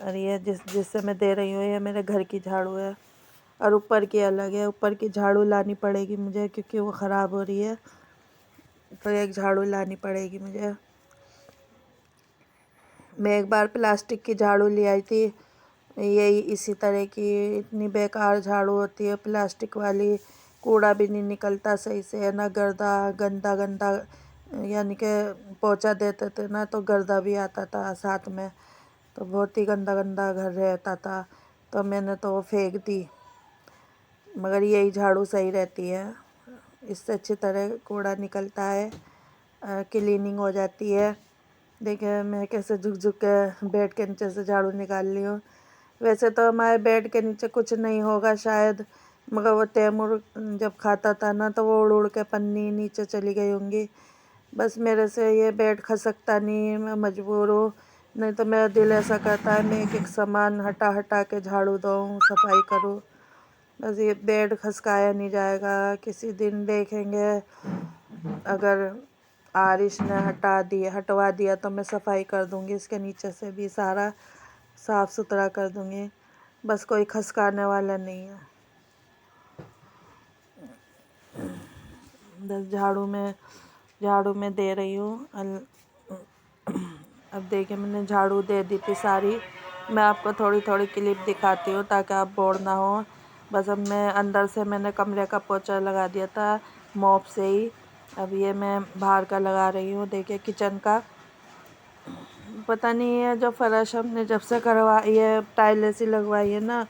اور یہ جس سے میں دے رہی ہوں یہ میرے گھر کی جھاڑو ہے، اور اوپر کی الگ ہے. اوپر کی جھاڑو لانی پڑے گی مجھے کیونکہ وہ خراب ہو رہی ہے، تو ایک جھاڑو لانی پڑے گی مجھے. میں ایک بار پلاسٹک کی جھاڑو لے آئی تھی، یہی اسی طرح کی. اتنی بیکار جھاڑو ہوتی ہے پلاسٹک والی، کوڑا بھی نہیں نکلتا صحیح سے، نہ گندا گندا یعنی کہ پوچھا دیتے تھے نا تو گردہ بھی آتا تھا ساتھ میں، تو بہت ہی گندا گندا گھر رہتا تھا، تو میں نے تو وہ پھینک دی. مگر یہی جھاڑو صحیح رہتی ہے، اس سے اچھی طرح کوڑا نکلتا ہے، کلیننگ ہو جاتی ہے. دیکھیں میں کیسے جھک جھک کے بیڈ کے نیچے سے جھاڑو نکال لی ہوں. ویسے تو ہمارے بیڈ کے نیچے کچھ نہیں ہوگا شاید، مگر وہ تیمور جب کھاتا تھا نا تو وہ اڑ اڑ کے پنی نیچے چلی گئی ہوں گی. بس میرے سے یہ بیڈ کھسکتا نہیں، میں مجبور ہوں، نہیں تو میرا دل ایسا کرتا ہے میں ایک ایک سامان ہٹا ہٹا کے جھاڑو دوں، صفائی کروں. بس یہ بیڈ کھسکایا نہیں جائے گا. کسی دن دیکھیں گے اگر عارش نے ہٹوا دیا تو میں صفائی کر دوں گی، اس کے نیچے سے بھی سارا صاف ستھرا کر دوں گی. بس کوئی کھسکانے والا نہیں ہے. بس جھاڑو میں دے رہی ہوں. اب دیکھیں میں نے جھاڑو دے دی تھی ساری. میں آپ کو تھوڑی تھوڑی کلپ دکھاتی ہوں تاکہ آپ بور نہ ہوں. بس اب اندر سے میں نے کمرے کا پوچھا لگا دیا تھا موپ سے ہی. اب یہ میں باہر کا لگا رہی ہوں. دیکھیں کچن کا پتہ نہیں ہے، جو فرش ہم نے جب سے کروائی ہے، ٹائلیں سی لگوائی ہے نا،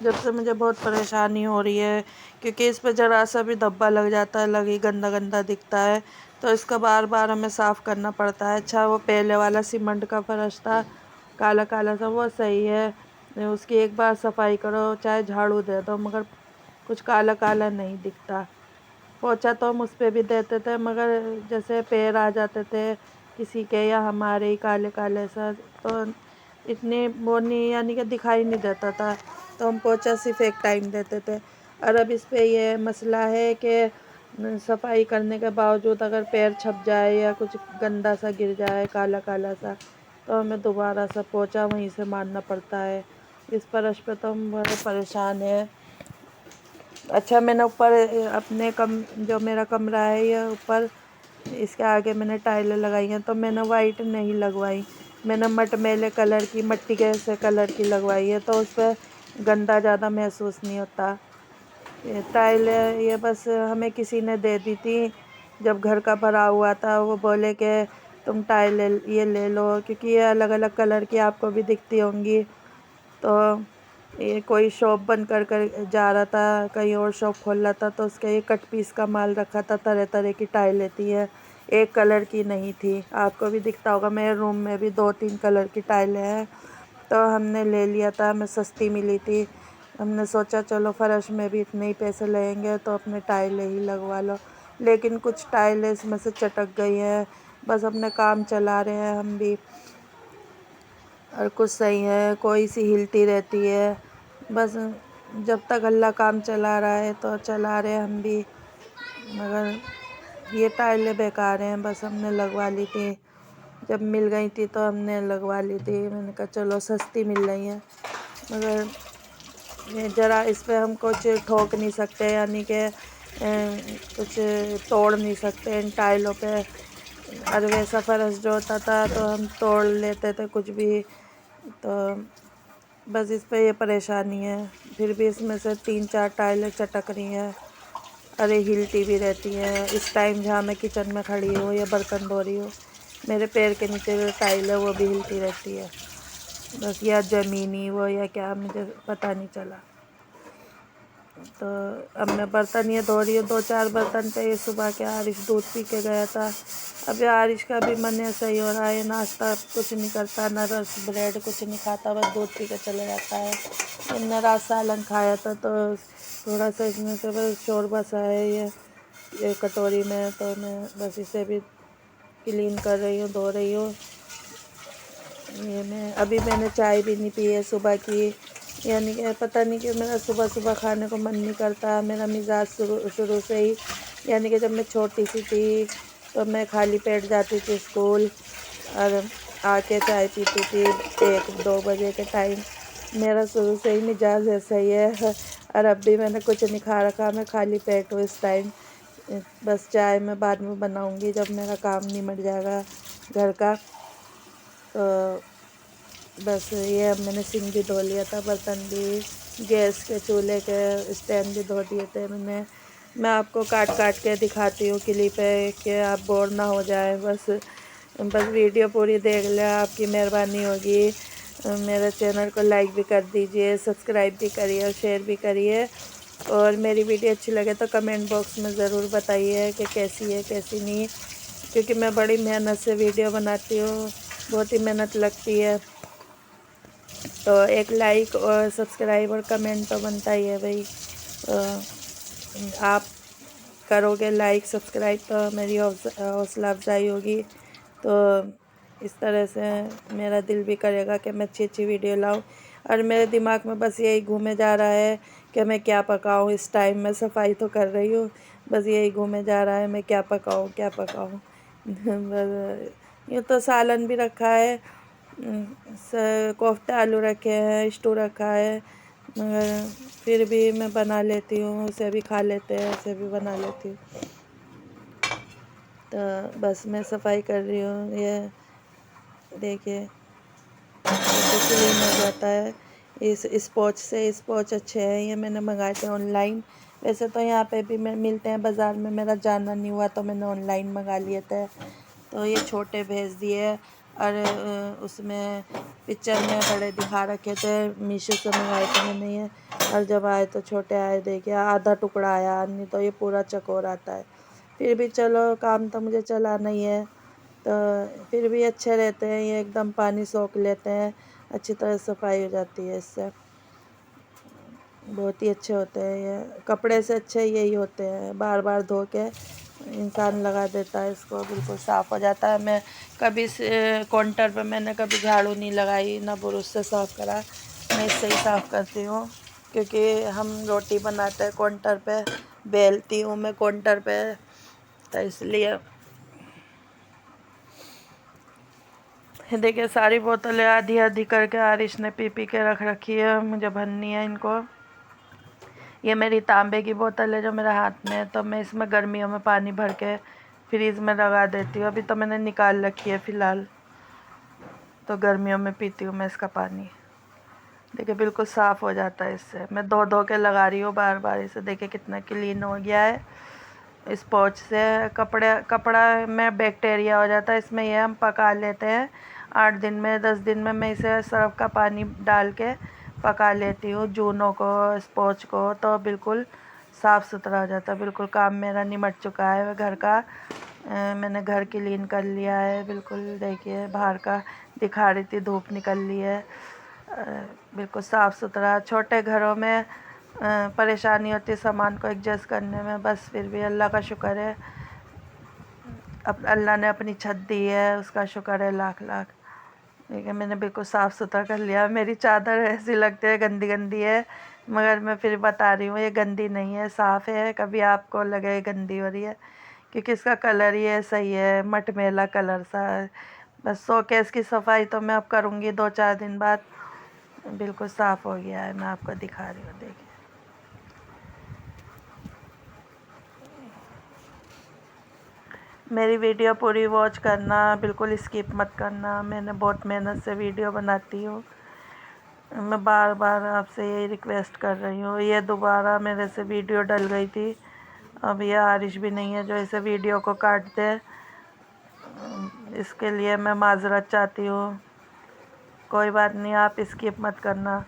جب سے مجھے بہت پریشانی ہو رہی ہے، کیونکہ اس پہ ذرا سا بھی دھبا لگ جاتا ہے، گندا گندا دکھتا ہے، تو اس کا بار بار ہمیں صاف کرنا پڑتا ہے. اچھا وہ پہلے والا سیمنٹ کا فرش تھا کالا کالا سا، وہ صحیح ہے، اس کی ایک بار صفائی کرو چاہے جھاڑو دے دو مگر کچھ کالا کالا نہیں دکھتا. پوچھا تو ہم اس پہ بھی دیتے تھے مگر جیسے پیر آ جاتے تھے کسی کے یا ہمارے ہی کالے کالے سا، تو اتنی وہ نہیں یعنی کہ دکھائی نہیں دیتا تھا، تو ہم پوچھا صرف ایک ٹائم دیتے تھے. اور اب اس پہ یہ مسئلہ ہے کہ صفائی کرنے کے باوجود اگر پیر چھپ جائے یا کچھ گندا سا گر جائے کالا کالا سا، تو ہمیں دوبارہ سا پوچھا وہیں سے مارنا پڑتا ہے. اس فرش پہ تو ہم بڑے پریشان ہیں. اچھا میں نے اوپر اپنے جو میرا کمرہ ہے یہ اوپر، اس کے آگے میں نے ٹائلیں لگائی ہیں، تو میں نے وائٹ نہیں لگوائی، میں نے مٹ میلے کلر کی، مٹی کے سے کلر کی لگوائی ہے، تو اس پہ گندا زیادہ محسوس نہیں ہوتا. ٹائلیں یہ بس ہمیں کسی نے دے دی تھی جب گھر کا بھرا ہوا تھا. وہ بولے کہ تم ٹائل یہ لے لو، کیونکہ یہ الگ الگ کلر کی آپ کو بھی دکھتی ہوں گی. تو یہ کوئی شاپ بند کر جا رہا تھا، کہیں اور شاپ کھول رہا تھا، تو اس کے یہ کٹ پیس کا مال رکھا تھا، طرح طرح کی ٹائلیں تھی، ایک کلر کی نہیں تھی. آپ کو بھی دکھتا ہوگا میرے روم میں بھی 2-3 کلر کی ٹائلیں ہیں. تو ہم نے لے لیا تھا، ہمیں سستی ملی تھی. ہم نے سوچا چلو فرش میں بھی اتنے ہی پیسے لگیں گے تو اپنے ٹائلیں ہی لگوا لو. لیکن کچھ ٹائلیں اس میں سے چٹک گئی ہیں. بس اپنے کام چلا رہے ہیں ہم بھی، اور کچھ صحیح ہے، کوئی سی ہلتی رہتی ہے. بس جب تک اللہ کام چلا رہا ہے تو چلا رہے ہم بھی. مگر یہ ٹائلیں بیکار ہیں، بس ہم نے لگوا لی تھی، جب مل گئی تھی تو ہم نے لگوا لی تھی. میں نے کہا چلو سستی مل رہی ہیں، مگر ذرا اس پہ ہم کچھ ٹھوک نہیں سکتے، یعنی کہ کچھ توڑ نہیں سکتے ان ٹائلوں پہ. اور ویسا فرش جو ہوتا تھا تو ہم توڑ لیتے تھے کچھ بھی. تو بس اس پہ یہ پریشانی ہے. پھر بھی اس میں سے 3-4 ٹائلیں چٹک رہی ہیں، ارے ہلتی بھی رہتی ہیں. اس ٹائم جہاں میں کچن میں کھڑی ہوں یا برتن دھو رہی ہوں، میرے پیر کے نیچے جو ٹائل ہے وہ بھی ہلتی رہتی ہے. بس یا زمینی وہ یا کیا مجھے پتہ نہیں چلا. تو اب میں برتن یہ دھو رہی ہوں، 2-4 برتن تھے یہ صبح کے. عارش دودھ پی کے گیا تھا. اب عارش کا بھی من ایسا ہی ہو رہا ہے، ناشتہ کچھ نہیں کرتا، نہ رس بریڈ کچھ نہیں کھاتا، بس دودھ پی کے چلے جاتا ہے. ہم نے رات سالن کھایا تھا تو تھوڑا سا اس میں سے بس شوربا سا ہے یہ کٹوری میں، تو میں بس اسے بھی کلین کر رہی ہوں، دھو رہی ہوں. ابھی میں نے چائے بھی نہیں پی ہے صبح کی، یعنی کہ پتہ نہیں کہ میرا صبح صبح کھانے کو من نہیں کرتا. میرا مزاج شروع سے ہی، یعنی کہ جب میں چھوٹی سی تھی تو میں خالی پیٹ جاتی تھی اسکول، اور آ کے چائے پیتی تھی 1-2 بجے کے ٹائم. میرا شروع سے ہی مزاج ایسا ہی ہے. اور اب بھی میں نے کچھ نہیں کھا رکھا، میں خالی پیٹ ہوں اس ٹائم. بس چائے میں بعد میں بناؤں گی جب میرا کام نمٹ جائے گا گھر کا. تو بس یہ اب میں نے سنک بھی دھو لیا تھا، برتن بھی، گیس کے چولہے کے اسٹینڈ بھی دھو دیے تھے میں نے. میں آپ کو کاٹ کاٹ کے دکھاتی ہوں کلپ پہ کہ آپ بور نہ ہو جائیں. بس ویڈیو پوری دیکھ لیں، آپ کی مہربانی ہوگی. میرے چینل کو لائک بھی کر دیجئے، سبسکرائب بھی کریے اور شیئر بھی کریے. اور میری ویڈیو اچھی لگے تو کمنٹ باکس میں ضرور بتائیے کہ کیسی ہے کیسی نہیں، کیونکہ میں بڑی محنت سے ویڈیو بناتی ہوں، بہت ہی محنت لگتی ہے. تو ایک لائک اور سبسکرائب اور کمنٹ تو بنتا ہی ہے بھائی. آپ کرو گے لائک سبسکرائب تو میری حوصلہ افزائی ہوگی. تو اس طرح سے میرا دل بھی کرے گا کہ میں اچھی اچھی ویڈیو لاؤں. اور میرے دماغ میں بس یہی گھومے جا رہا ہے کہ میں کیا پکاؤں. اس ٹائم میں صفائی تو کر رہی ہوں، بس یہی گھومے جا رہا ہے میں کیا پکاؤں کیا پکاؤں. یوں تو سالن بھی رکھا ہے، کوفتہ آلو رکھے ہیں، اسٹو رکھا ہے، مگر پھر بھی میں بنا لیتی ہوں. اسے بھی کھا لیتے ہیں، اسے بھی بنا لیتی ہوں. تو بس میں صفائی کر رہی ہوں. یہ دیکھیے کلین ہو جاتا ہے اس اسپوچ سے. اسپوچ اچھے ہیں، یہ میں نے منگائے تھے آن لائن. ویسے تو یہاں پہ بھی ملتے ہیں بازار میں، میرا جانا نہیں ہوا تو میں نے آن لائن منگا لیے تھے. تو یہ چھوٹے بھیج دیے، اور اس میں پکچر میں بڑے دکھا رکھے تھے. میشو سے منگائے تھے میں نے یہ، اور جب آئے تو چھوٹے آئے. دیکھے آدھا ٹکڑا آیا، نہیں تو یہ پورا چکور آتا ہے. پھر بھی چلو کام تو مجھے چلانا ہی ہے، تو پھر بھی اچھے رہتے ہیں یہ. ایک دم پانی سوکھ لیتے ہیں، اچھی طرح صفائی ہو جاتی ہے اس سے. بہت ہی اچھے ہوتے ہیں یہ. کپڑے سے اچھے یہی ہوتے ہیں، بار بار دھو کے انسان لگا دیتا ہے اس کو، بالکل صاف ہو جاتا ہے. میں کبھی کاؤنٹر پہ میں نے کبھی جھاڑو نہیں لگائی، نہ برش سے صاف کرا. میں اس سے ہی صاف کرتی ہوں، کیونکہ ہم روٹی بناتے ہیں کاؤنٹر پہ، بیلتی ہوں میں کاؤنٹر پہ، تو اس لیے. دیکھیے ساری بوتلیں آدھی آدھی کر کے عارش نے پی پی کے رکھ رکھی ہے، مجھے بھرنی ہے ان کو. یہ میری تانبے کی بوتل ہے جو میرے ہاتھ میں ہے، تو میں اس میں گرمیوں میں پانی بھر کے فریز میں لگا دیتی ہوں. ابھی تو میں نے نکال رکھی ہے فی الحال، تو گرمیوں میں پیتی ہوں میں اس کا پانی. دیکھیں بالکل صاف ہو جاتا ہے اس سے. میں دھو دھو کے لگا رہی ہوں بار بار اسے. دیکھیں کتنا کلین ہو گیا ہے اسپوچ سے. کپڑا میں بیکٹیریا ہو جاتا ہے اس میں. یہ ہم پکا لیتے ہیں 8 دن میں 10 دن میں. میں اسے سرف کا پانی ڈال کے پکا لیتی ہوں جونوں کو، اسپوچ کو، تو بالکل صاف ستھرا ہو جاتا ہے. بالکل کام میرا نمٹ چکا ہے گھر کا. میں نے گھر کلین کر لیا ہے بالکل. دیکھیے باہر کا دکھا رہی تھی، دھوپ نکل لی ہے، بالکل صاف ستھرا. چھوٹے گھروں میں پریشانی ہوتی ہے سامان کو ایڈجسٹ کرنے میں، بس پھر بھی اللہ کا شکر ہے، اب اللہ نے اپنی چھت دی ہے، اس کا شکر ہے لاکھ لاکھ. لیکن میں نے بالکل صاف ستھرا کر لیا. میری چادر ایسی لگتی ہے گندی گندی ہے، مگر میں پھر بتا رہی ہوں یہ گندی نہیں ہے، صاف ہے. کبھی آپ کو لگے گندی ہو رہی ہے، کیونکہ اس کا کلر ہی ایسا ہی ہے، مٹ میلا کلر سا ہے. بس سو کیس کی صفائی تو میں اب کروں گی 2-4 دن بعد. بالکل صاف ہو گیا ہے. میں آپ کو دکھا رہی ہوں، دیکھیے. میری ویڈیو پوری واچ کرنا، بالکل اسکپ مت کرنا. میں نے بہت محنت سے ویڈیو بناتی ہوں. میں بار بار آپ سے یہی ریکویسٹ کر رہی ہوں. یہ دوبارہ میرے سے ویڈیو ڈل گئی تھی. اب یہ عارش بھی نہیں ہے جو اسے ویڈیو کو کاٹ دے. اس کے لیے میں معذرت چاہتی ہوں. کوئی بات نہیں، آپ اسکپ مت کرنا.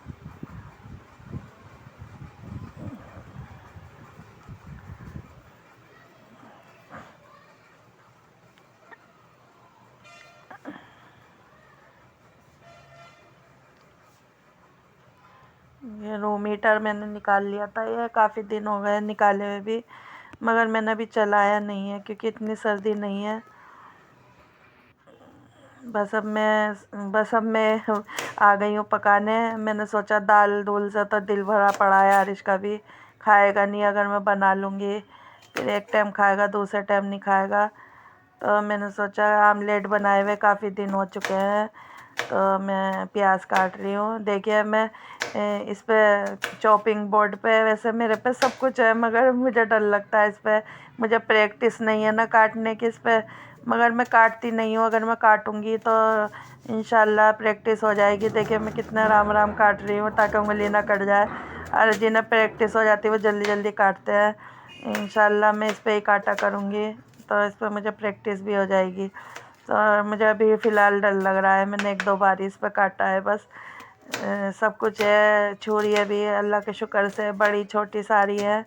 یہ روم ہیٹر میں نے نکال لیا تھا، یہ کافی دن ہو گئے نکالے ہوئے بھی، مگر میں نے ابھی چلایا نہیں ہے کیونکہ اتنی سردی نہیں ہے. بس اب میں آ گئی ہوں پکانے. میں نے سوچا دال دول سے تو دل بھرا پڑا ہے. عارش کا بھی کھائے گا نہیں اگر میں بنا لوں گی، پھر ایک ٹائم کھائے گا دوسرے ٹائم نہیں کھائے گا. تو میں نے سوچا آملیٹ بنائے ہوئے کافی دن ہو چکے ہیں، تو میں پیاز کاٹ رہی ہوں۔ دیکھیے میں اس پہ چاپنگ بورڈ پہ ویسے میرے پہ سب کچھ ہے، مگر مجھے ڈر لگتا ہے اس پہ، مجھے پریکٹس نہیں ہے نا کاٹنے کی اس پہ، مگر میں کاٹتی نہیں ہوں۔ اگر میں کاٹوں گی تو انشاءاللہ پریکٹس ہو جائے گی۔ دیکھیے میں کتنا آرام آرام کاٹ رہی ہوں تاکہ انگلی نہ کٹ جائے، اور جنہیں پریکٹس ہو جاتی ہے وہ جلدی جلدی کاٹتے ہیں۔ انشاءاللہ میں اس پہ ہی کاٹا کروں گی، تو اس پہ مجھے پریکٹس بھی ہو جائے گی۔ تو مجھے ابھی فی الحال ڈر لگ رہا ہے، میں نے 1-2 بار اس پہ کاٹا ہے بس۔ سب کچھ ہے، چھری ہے بھی اللہ کے شکر سے، بڑی چھوٹی ساری ہے،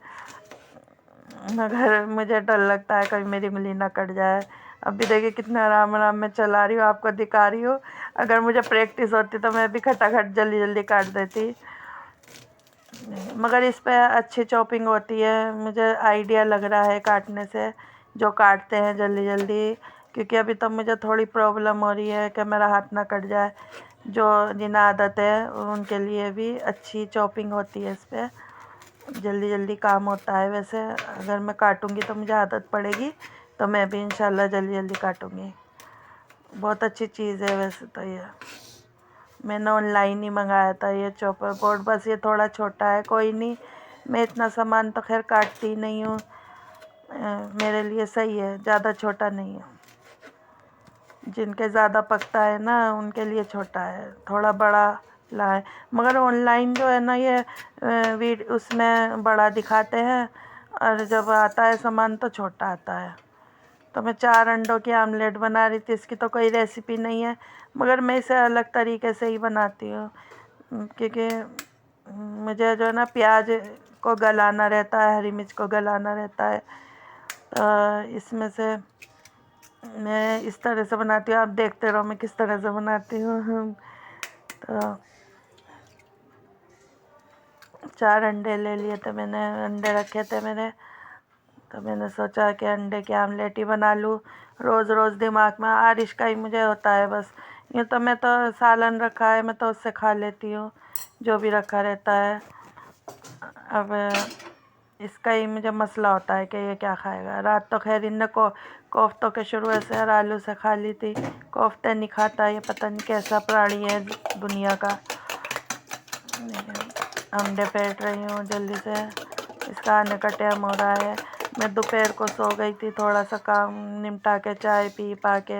مگر مجھے ڈر لگتا ہے کبھی میری انگلی نہ کٹ جائے۔ ابھی دیکھیے کتنا آرام آرام میں چلا رہی ہوں، آپ کو دکھا رہی ہوں۔ اگر مجھے پریکٹس ہوتی تو میں بھی کھٹاکھٹ جلدی جلدی کاٹ دیتی، مگر اس پہ اچھی چاپنگ ہوتی ہے۔ مجھے آئیڈیا لگ رہا ہے کاٹنے سے، جو کاٹتے ہیں جلدی جلدی، کیونکہ ابھی تو مجھے تھوڑی پرابلم ہو رہی ہے کہ میرا ہاتھ نہ کٹ جائے۔ جو جنہیں عادت ہے ان کے لیے بھی اچھی چاپنگ ہوتی ہے، اس پہ جلدی جلدی کام ہوتا ہے۔ ویسے اگر میں کاٹوں گی تو مجھے عادت پڑے گی، تو میں بھی انشاءاللہ جلدی جلدی کاٹوں گی۔ بہت اچھی چیز ہے ویسے تو یہ، میں نے آن لائن ہی منگایا تھا یہ چاپر بورڈ، بس یہ تھوڑا چھوٹا ہے، کوئی نہیں، میں اتنا سامان تو خیر کاٹتی نہیں ہوں، میرے لیے صحیح ہے، زیادہ چھوٹا نہیں ہے۔ جن کے زیادہ پکتا ہے نا ان کے لیے چھوٹا ہے، تھوڑا بڑا لائے، مگر آن لائن جو ہے نا یہ اس میں بڑا دکھاتے ہیں، اور جب آتا ہے سامان تو چھوٹا آتا ہے۔ تو میں 4 انڈوں کی آملیٹ بنا رہی تھی، اس کی تو کوئی ریسیپی نہیں ہے، مگر میں اسے الگ طریقے سے ہی بناتی ہوں، کیونکہ مجھے جو ہے نا پیاز کو گلانا رہتا ہے، ہری مرچ کو گلانا رہتا ہے، تو اس میں سے میں اس طرح سے بناتی ہوں۔ آپ دیکھتے رہو میں کس طرح سے بناتی ہوں۔ تو 4 انڈے لے لیے تھے میں نے، انڈے رکھے تھے میرے، تو میں نے سوچا کہ انڈے کی آملیٹ ہی بنا لوں۔ روز روز دماغ میں آرش کا ہی مجھے ہوتا ہے بس، یوں تو میں تو سالن رکھا ہے میں تو اس سے کھا لیتی ہوں، جو بھی رکھا رہتا ہے۔ اب اس کا ہی مجھے مسئلہ ہوتا ہے کہ یہ کیا کھائے گا۔ رات تو خیر ان نے کوفتوں کے شروع سے اور آلو سے کھا لی تھی، کوفتے نہیں کھاتا، یہ پتہ نہیں کیسا پرانی ہے دنیا کا۔ انڈے پھینٹ رہی ہوں جلدی سے، اس کا آنے کا ٹائم ہو رہا ہے۔ میں دوپہر کو سو گئی تھی، تھوڑا سا کام نمٹا کے چائے پا کے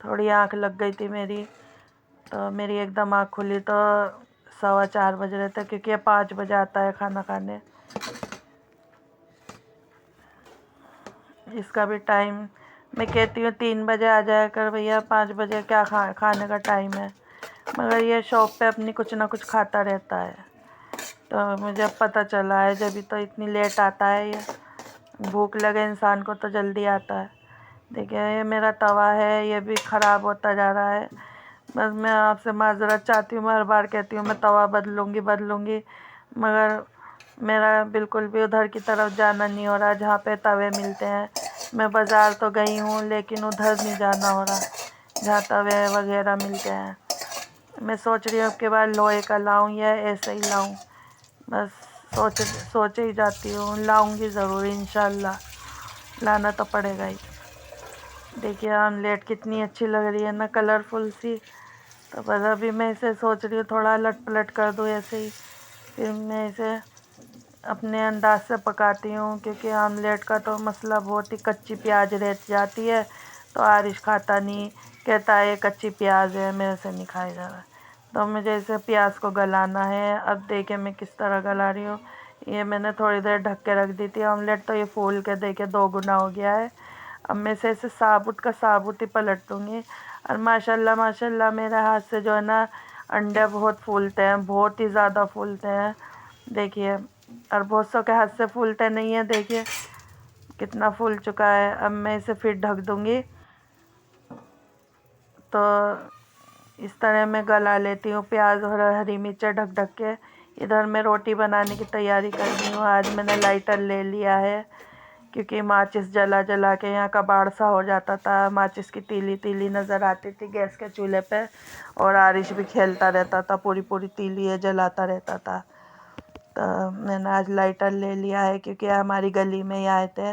تھوڑی آنکھ لگ گئی تھی میری، تو میری ایک دم آنکھ کھلی تو 4:15 بج رہے تھے، کیونکہ یہ 5 بجے آتا ہے کھانا کھانے۔ اس کا بھی ٹائم میں کہتی ہوں 3 بجے آ جایا کر بھیا، 5 بجے کیا کھانے کا ٹائم ہے، مگر یہ شاپ پہ اپنی کچھ نہ کچھ کھاتا رہتا ہے، تو مجھے اب پتہ چلا ہے جبھی تو اتنی لیٹ آتا ہے یہ۔ بھوک لگے انسان کو تو جلدی آتا ہے۔ دیکھیں یہ میرا توا ہے، یہ بھی خراب ہوتا جا رہا ہے، بس میں آپ سے معذرت چاہتی ہوں، میں ہر بار کہتی ہوں میں توا بدلوں گی، مگر میرا بالکل بھی ادھر کی طرف جانا نہیں ہو رہا جہاں پہ توے ملتے ہیں۔ میں بازار تو گئی ہوں لیکن ادھر نہیں جانا ہو رہا جہاں توے وغیرہ ملتے ہیں۔ میں سوچ رہی ہوں اب کے بعد لوہے کا لاؤں یا ایسے ہی لاؤں، بس سوچ ہی جاتی ہوں، لاؤں گی ضرور انشاءاللہ، لانا تو پڑے گا ہی۔ دیکھیے آملیٹ کتنی اچھی لگ رہی ہے نا، کلرفل سی، تو بس ابھی میں اسے سوچ رہی ہوں تھوڑا الٹ پلٹ کر دوں ایسے ہی، پھر میں اسے اپنے انداز سے پکاتی ہوں، کیونکہ آملیٹ کا تو مسئلہ بہت ہی کچی پیاز رہ جاتی ہے، تو آرش کھاتا نہیں، کہتا ہے کچی پیاز ہے، میرے سے نہیں کھایا جا رہا، تو مجھے اسے پیاز کو گلانا ہے۔ اب دیکھیں میں کس طرح گلا رہی ہوں، یہ میں نے تھوڑی دیر ڈھک کے رکھ دی تھی آملیٹ، تو یہ پھول کے دیکھے 2 گنا ہو گیا ہے۔ اب میں اسے ثابت کا ثابت ہی پلٹ دوں گی، اور ماشاءاللہ میرے ہاتھ سے جو ہے نا انڈے بہت پھولتے ہیں، بہت ہی زیادہ پھولتے ہیں، دیکھیے، اور بہت سو کے ہاتھ سے پھولتے نہیں ہیں، دیکھیے کتنا پھول چکا ہے۔ اب میں اسے پھر ڈھک دوں گی، تو اس طرح میں گلا لیتی ہوں پیاز اور ہری مرچیں ڈھک کے۔ ادھر میں روٹی بنانے کی تیاری کر رہی ہوں۔ آج میں نے لائٹر لے لیا ہے، کیونکہ ماچس جلا کے یہاں کباڑ سا ہو جاتا تھا، ماچس کی تیلی تیلی نظر آتی تھی گیس کے چولہے پہ، اور آرش بھی کھیلتا رہتا تھا، پوری تیلی جلاتا رہتا تھا، تو میں نے آج لائٹر لے لیا ہے، کیونکہ ہماری گلی میں ہی آئے تھے،